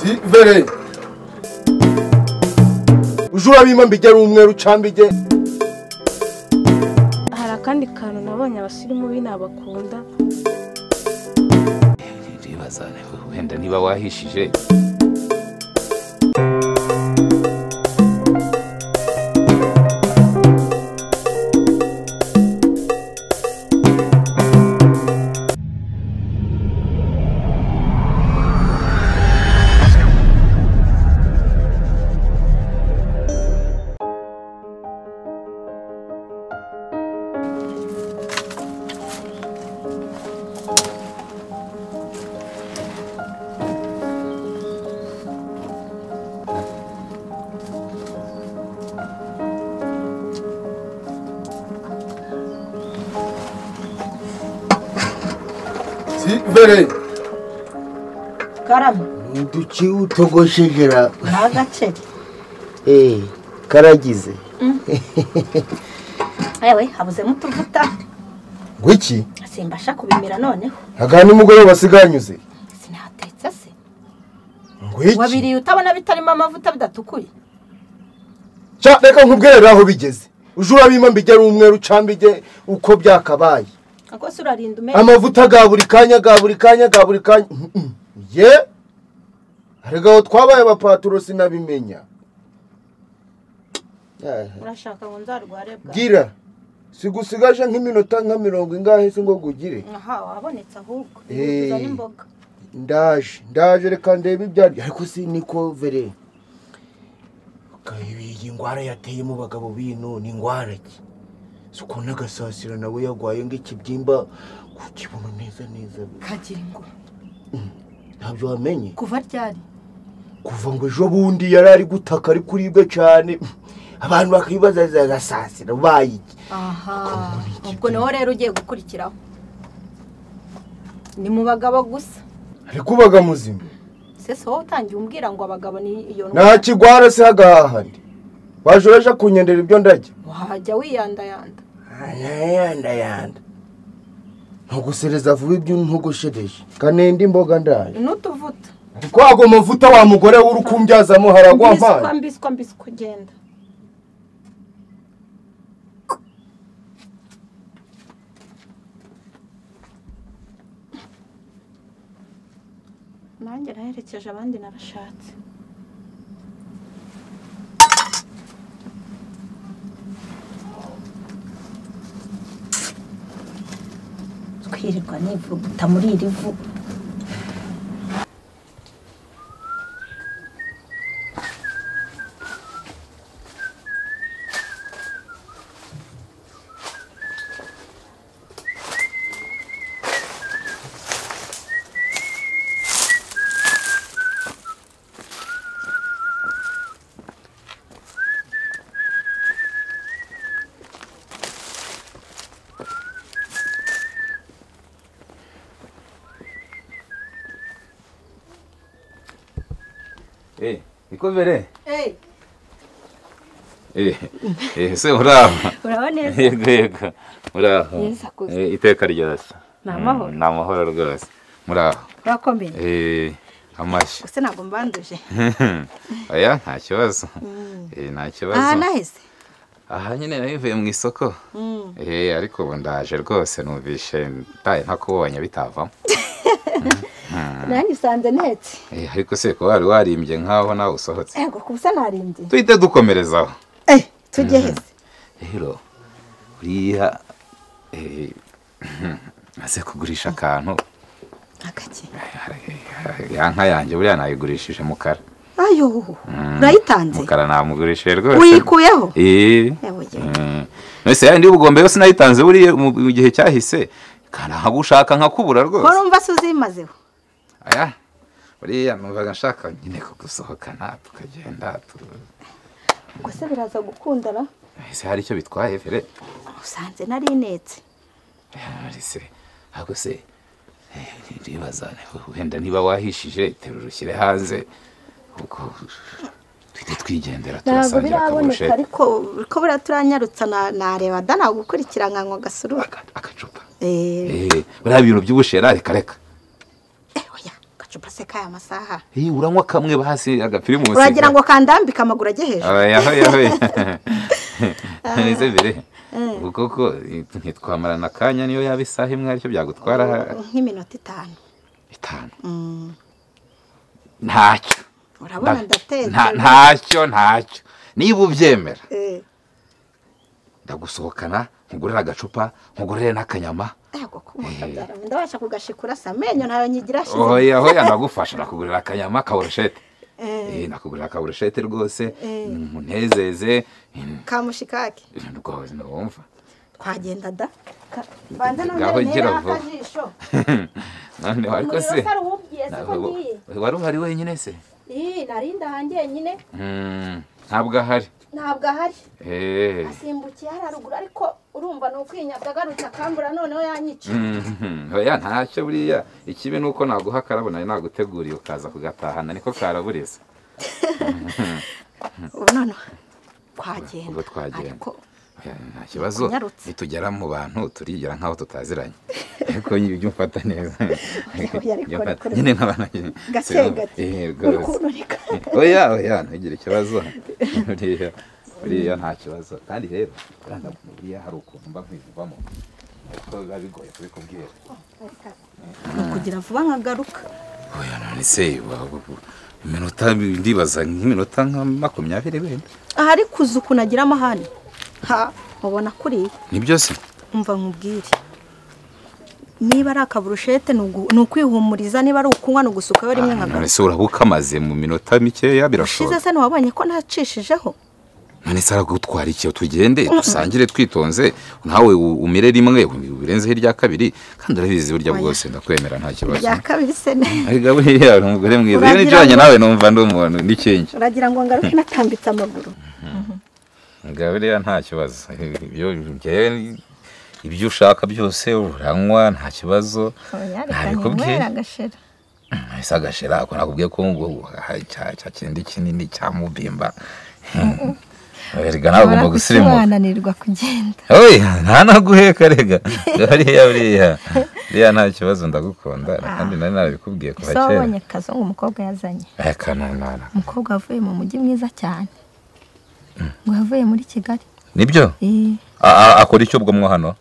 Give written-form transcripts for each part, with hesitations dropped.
Si vere. Ujura bima mbijya ari umweru cambije. Hari akandi kantu nabonye abasirimu binabakunda. Ribazane wenda niba wahishije. Si vere. Karama. Nduki utogoshegera. Nagace. Karagize. Ewe habuze mutuvuta. Gwiki? Simbasha kubimira noneho. Agani mugore basiganyuze. Sinahatetse se. Gwiki? Wabiri utabona bitarimo amavuta bidatukuye. Cha reka nkubwere aho bigeze. Ujura bima mbijya ari umweru cambije uko byakabaye. Ako surarinda ume. Amavuta ga buri kanya. Ye. Arega twabaye abapaturo sinabimenya. Urashaka ngo nzarware bwa. Gira. Sigusigaje nk'iminota nka 40 ingahe se ngo gugire. Aha wabonetse ahubwo. Uza n'imboga. Ndaje reka ndebe ibyari ariko si niko vere. Iyi ngwara yateye mu bagabo bino ni ngwara ki? Suko nagasasira nawe yagwaye ng'ikibyimba kukibono neza. Kagira ngo. Ntabyo wamenye. Kuva ryari? Kuva ngo ejo bundi yarari gutaka ari kuribwe cyane. Abantu bakibaza zagasasira bayiki. Aha. Ubwo naho rero ugiye gukurikiraho. Ni mu bagabo gusa. Ari kubaga muzima. Sese wowe utangiye umbwira ngo abagabo ni iyo nta kigwara se hagahandi. Wajoreje kunyendera ibyo ndajya. Wahajya wiyandayanda. Yanda. Ntugusereza vuba ibyo ntugushereje. Kanende imboga ndaje. Nutuvuta. Ariko ago mavuta wa mugore w'urukumbyazamo haragwa mpana. Mbisi kugenda. Nanjye naherekeje abandi narashatse. Twirirwa nivuguta muri iri vu. Iko vere? Se uraba. Uraba neza. Yego. Muraho. Yesa kuza. Iteka ryose. Namahoro. Namahoro rwose. Muraho. Urakomeye. Amashi. Use ntabwo mbanduje. Aya nta kibazo. Nta kibazo. Aha nahise. Aha nyine nabivuye mu isoko. Ariko ubu ndaje rwose numvishe ndaye ntakubonye bitavamo. Nanjye sanze netse. Ariko se ko wari warimbye nkaho nawe usohotse. Ego kubusa narimbye. Tuhite dukomerezaho. Tugeheze. Rero uriya maze kugurisha akantu. Akaki. Yanka yanjye buriya nayigurishije mukara. Ayo. Urayitanze. Mukara namugurishije rwose. Uyikuyeho? Nese yandi ubugombe yose nayitanze buriye mu gihe cyahise. Kana hagushaka nkakubura rwose. Korumva suzimazeho. Aya. Buriya numvaga nshaka nyine kugusohokana tukagenda. Gusa biraza gukundana. Ese hari icyo bitwaye fere? Usanze nari netse. Ese ahubwo se ndibaza wenda niba wahishije terurushyire hanze uko twigendera turasangira kabushe. Ariko bura turanyarutsa nareba dana gukurikirana ngo gasurura agacupa buriya ibintu by'ubushera reka oya agacupa se kaya masaha uranywa kamwe basi agapirimusi uragira ngo kandambika amaguru ajye hejuru neze bire koko ntitwamarana akanya niyo yaba isaha imwe aricyo byagutwara nk'iminota 5 ntacyo urabona ndateze ntacyo niba ubyemera ndagusohokana nkugurira agacupa nkugurire n'akanyama ndabasha kugashikura samenyo ntayo nyigira shize oya ndagufasha nakugurira akanyama kaburushete nakugurira kaburushete rwose munezeze kamushikake rwose ndumva twagenda da banda gaho gira vuba akajisho none ariko se wari uhari wenyine se narinda hanjye nyine ntabwo ahari asimbukiye haruguru ariko urumva no kwinyabya garutse akambura noneho yanyica oya ntacyo buriya ikibi nuko naguha karabo nayo naguteguriye ukaza kugatahana niko karaburiza ubu none twagenda ariko nta kibazo nitugera mu bantu turigera nkaho tutaziranye ariko ibyo mfata neza nyine nk'abantu oya ntugire ikibazo buriya nta kibazo kandi rero buriya hari ukuntu mba nkwivamo ariko biba bigoye kubikubwira kugira vuba nkagaruka oya none se iminota ndibaza nk'iminota nka 20 wenda ahari kuza ukunagira amahane mubona kuri nibyo se umva nkubwire niba ari akaburushete ni ukwihumuriza niba ari ukunywa no gusukayo rimwe nkagaruka none se urabukamaze mu minota mikeya birashoboka shize se ntiwabonye ko ntacishijeho none se aragutwara iki tugende dusangire twitonze nawe umire rimwe birenze hirya kabiri kandi urabizi burya bwose ndakwemera nta kibazo ya kabiri se ne ariko buriya umugore mwiza iyo nijanye nawe numva ndi umuntu n'ikingi uragira ngo ngaruke natambitse amaguru buriya nta kibazo ibyo ushaka byose uranywa nta kibazo ntabikubwiye ese agashira ako nakubwiye ko ngo cya kindi kinini cya mubimba erega nawe ugomba gusirimuka wananirwa kugenda oya ntanaguheka rega buriya nta kibazo ndagukunda kandi nari narabikubwiye kuva kera wabonye kazungu umukobwa yazanye umukobwa avuye mu mujyi mwiza cyane ngo yavuye muri Kigali nibyo akora icyo ubwo mwo hano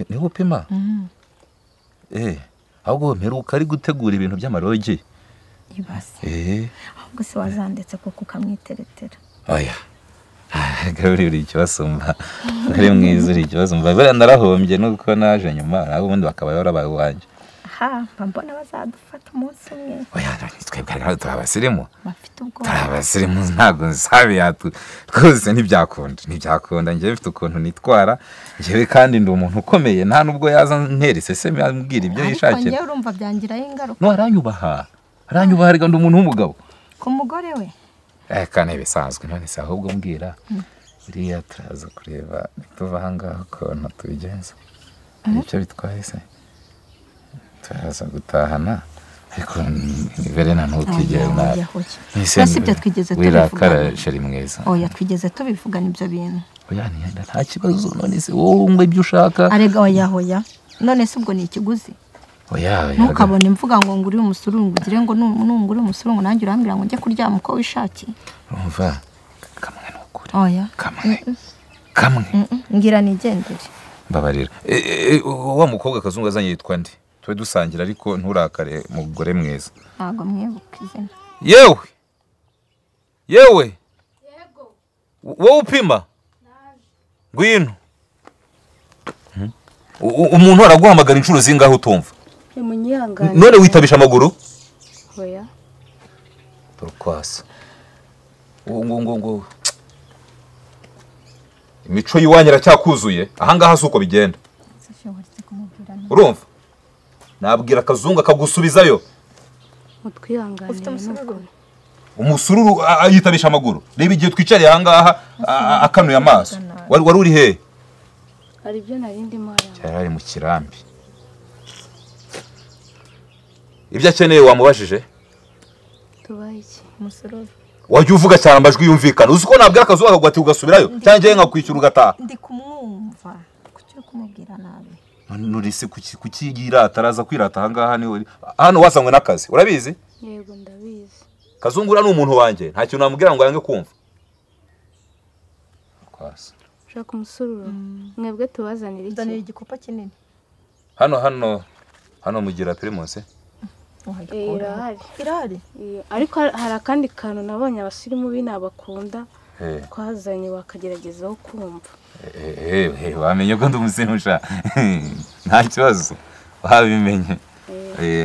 ni upima ahubwo mperuka ari gutegura ibintu by'amarogi ibase ahubwo se wazandetse kuko ukamwiteretera oya Gabriel ikibasumba ari mwiza uri ikibasumba bera ndarahombye nuko naje nyuma nabo ubundi bakaba yarabaye wanje mbona bazadufata umunsi umwe oya twebwe turabasirimu bafite ubwo turabasirimu ntago nsabe yatu rwose ntibyakunda njye bifite ukuntu nitwara njyewe kandi ndi umuntu ukomeye nta nubwo yaza nterese se mbwira ibyo yishakira njye urumva byangiraho ingaruka no aranyubaha rega ndi umuntu w'umugabo ku mugore we kandi bisanzwe none se ahubwo mbwira buriya turaza kureba nituva ahangaha ukuntu tubigenza icyo bitwaye se turaza gutahana ariko niverena ntukigere nabi ese ibyo twigeze wirakara sheri mwiza oya twigeze tubivugana ibyo bintu oya nta kibazo none se wowe ngo ibyo ushaka arega oya none se ubwo ni ikiguzi oya ntukabone imvuga ngo nguri umusurungu ugire ngo nunguri umusurungu nanjye urambira ngo njye kuryama uko wishakiye umva kamwe n'ukuri oya kamwe ngira nigendere mbabarira wa mukobwa kazungu azanye yitwa ndi twe dusangira ariko nturakare mugore mwiza ntago mwibuka izina yewe yego wowe upima ngwino umuntu araguhamagara inshuro zingaho utumva none witabisha amaguru oya turkwasa ngo imico yiwanyu iracyakuzuye ahangaha si uko bigenda urumva nabwira akazungu akagusubizayo umusururu yitabisha amaguru reba igihe twicariye ahangaha akanuye amaso wari uri hehe hari ibyo narindimo cyari ari mu kirambi ibyo akeneye wamubajije tubaye iki umusururu wajya uvuga cyane amajwi yumvikana uzi ko nabwira akazungu akagwati ugasubirayo cyangwa njyewe nkakwishyura ugataha ndi kumwumva kuki uri kumubwira nabi Nurisi kukigira ataraza kwirata ahangaha ni hano wasangwe n'akazi urabizi yego ndabizi Kazungura ni umuntu wanje nta kintu namubwira ngo yange kumva kwasa ushaka umusururu mwebwe tubazanira iki Danira igikopa kinini hano mugira primus irahari ariko hari akandi kantu nabonye abasirimu binabakunda twazanye bakageragezaho kumva wamenye ko ndumusimusha nta kibazo wabimenye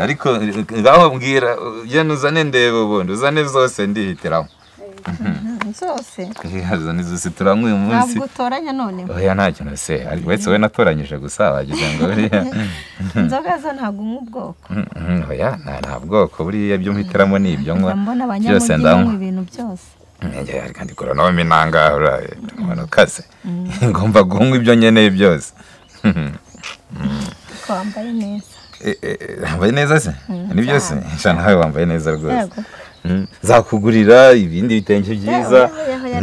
ariko ngaho mbwira ugenda uzane ndebe ubundi uzane zose ndihitiramo zose hazane zose turamwe uyu munsi ntabwo utoranya none oya nta kintu se ariko wese we natoranyije gusa wagize ngo buriya inzoga zo ntabwo nk'ubwoko oya nta bwoko buriya byo mpitiramo ni ibyo nywa mbona abanyamujyi banywa ibintu byose njye kandi korona minanga urabona kaze ngomba gunywa ibyo nkeneye byose wambaye neza wambaye neza se ni byose nshana nawe wambaye neza rwose zakugurira ibindi bitenge byiza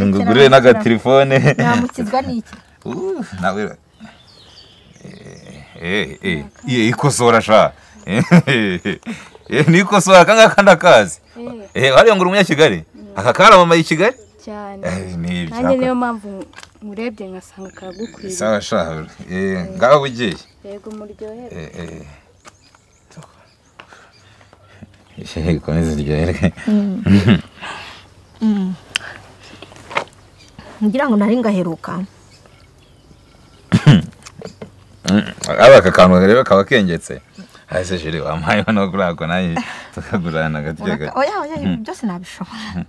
ngugurire n'agatelefone namukizwa n'iki nawe ikosora sha nikosora kangaka ndakazi hariya ngo uri umunyakigali aka karamamaye i Kigali cyane nanjye niyo mpamvu murebye nkasanga karagukwiriye sawa sha ngaho ugiye yego muryohere komeza iryoherwe ngira ngo nari ngaheruka aka kantu rero kaba kengetse hasi jiri wampaye no kurako nayi tukagurana gatye oya byose nabishobora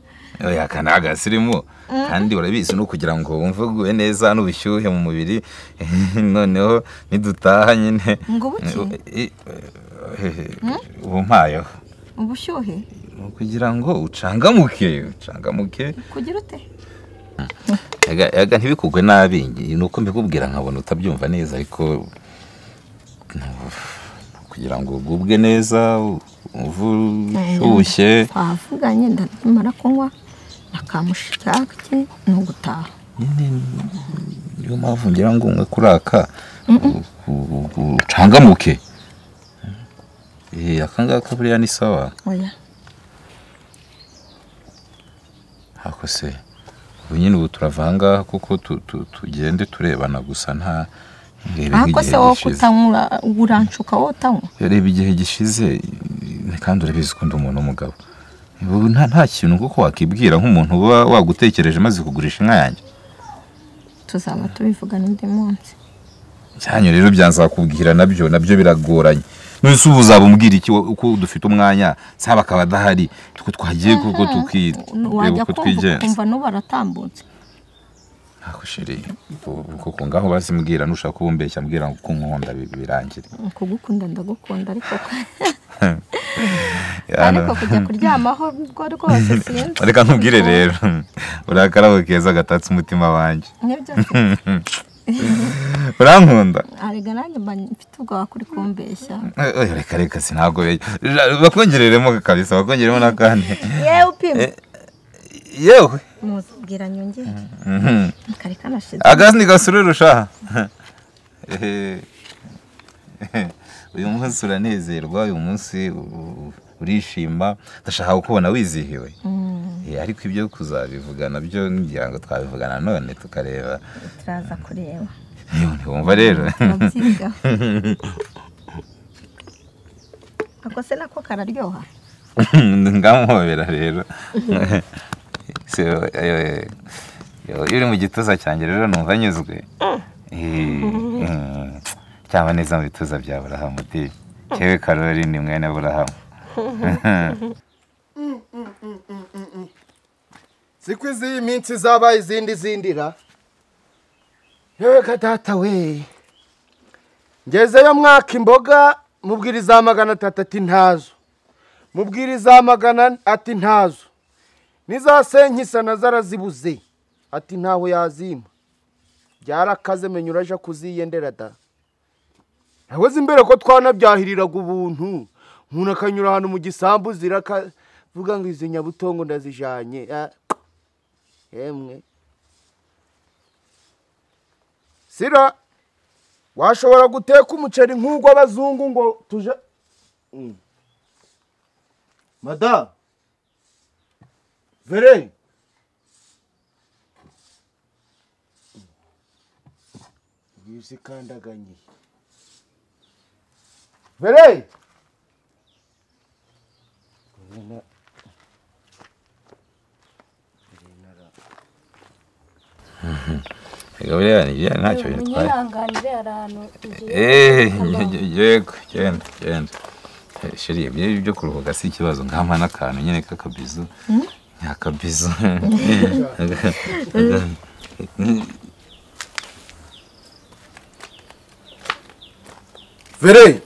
oya kana agasirimu kandi urabizi no kugira ngo wumvuguye neza n'ubushyuhe mu mubiri noneho nidutaha nyine ngo buki umpayo ubushyuhe kugira ngo ucangamuke kugira ute yaga ntibikugwe nabi nuko mbikubwira nkabona utabyumva neza ariko kugira ngo ugubwe neza uvushyushye twavuganye ndamara kunywa akamushikake no gutaha niyo mpamvu ngira ngo umwe kuraka ucangamuke akangaka buriya ni sawa oya hako se ubu nyine ubu turavanga kuko tugende turebana gusa nta hako se wowe kutanywa uranshuka wowe utanywa reba igihe gishize kandi urabizi ko ndi umuntu w'umugabo nta kintu kuko wakibwira nk'umuntu uba wagutekereje maze kugurisha inka yanjye tuzaba tubivugana undi munsi cyanyu rero byanzakubwira nabyo biragoranye nese ubu uzabumwira iki uko dufite umwanya saba akaba adahari tuko twagiye kuko tukireba uko twigenza kumva no baratambutse ako shiri kuko ngaho bazimbwira nushaka kubumbeshya mbwira ngo kunkunda birangire kugukunda ndagukunda ariko kujya kuryamaho bwo rwose sinzi reka nkubwire rero urakarabo keza gatatse umutima wanjye urankunda arega nanjye mfite ubwoba kuri kumbeshya reka sinago bakongereremo kabisa bakongeremo n'akandi yewe upima yewe muzubwira nyonge kari kanashize agazi gasururusha uyu munsi uranezerwa uyu munsi urishima ndashaka kukubona wizihiwe ariko ibyo kuzabivuga nabyo ngira ngo twabivugana none tukareba turaza kureba ntiwumva rero ako se nako kararyoha ngamuhobera rero iyo uri mu gituza cyanjye rero numva nyuzwe cyangwa neza mu bituza bya Aburahamu cyewe Karoli ni mwene Aburahamu siko izi minsi zabaye izindira yewe kadata we ngezeyo mwaka imboga mubwira iza 300 ati ntazo mubwira iza 100 ati ntazo nizasenkisa na zarazibuze ati ntaho yazima byarakaze menye uraje kuziyendera da nawe zimbere ko twanabyahiriraga ubuntu umuntu akanyura ahantu mu gisambu ziraka vuga ngo izi nyabutongo ndazijanye yemwe sira washobora guteka umuceri nk'ugw'abazungu ngo tuje Madame Vere Wisikandaganye Vere buriya ntacyo bitwaye munyihanganire ahantu yego genda sheri ibyo byo kuruhuka si ikibazo nkampa n'akantu nyine k'akabizu nyakabizu Vere